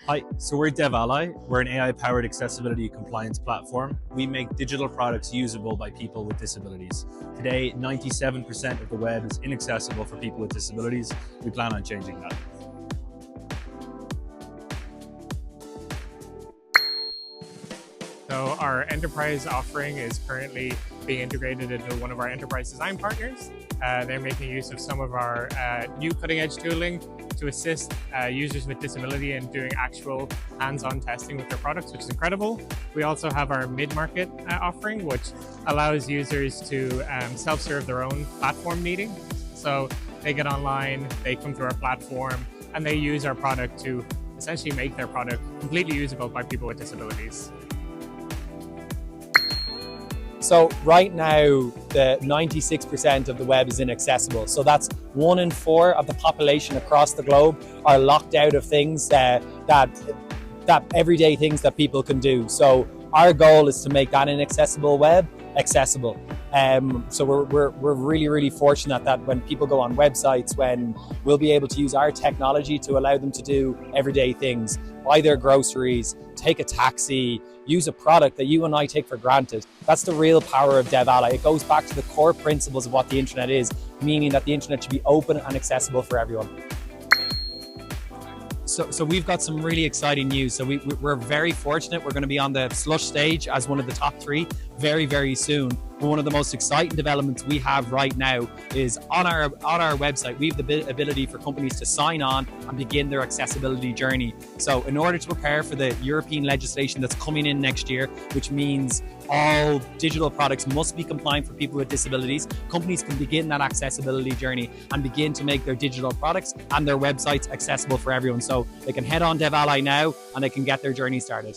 Hi, so we're DevAlly. We're an AI-powered accessibility compliance platform. We make digital products usable by people with disabilities. Today, 97% of the web is inaccessible for people with disabilities. We plan on changing that. So our enterprise offering is currently being integrated into one of our enterprise design partners. They're making use of some of our new cutting-edge tooling to assist users with disability in doing actual hands-on testing with their products, which is incredible. We also have our mid-market offering, which allows users to self-serve their own platform meeting. So they get online, they come through our platform, and they use our product to essentially make their product completely usable by people with disabilities. So right now, the 96% of the web is inaccessible. So that's 1 in 4 of the population across the globe are locked out of things that everyday things that people can do. So our goal is to make that inaccessible web accessible. So we're really, really fortunate that when people go on websites, when we'll be able to use our technology to allow them to do everyday things, buy their groceries, take a taxi, use a product that you and I take for granted. That's the real power of DevAlly. It goes back to the core principles of what the internet is, meaning that the internet should be open and accessible for everyone. So we've got some really exciting news. So we're very fortunate. We're going to be on the Slush stage as one of the top 3 very, very soon. But one of the most exciting developments we have right now is on our website, we have the ability for companies to sign on and begin their accessibility journey. So in order to prepare for the European legislation that's coming in next year, which means all digital products must be compliant for people with disabilities, companies can begin that accessibility journey and begin to make their digital products and their websites accessible for everyone. So they can head on DevAlly now and they can get their journey started.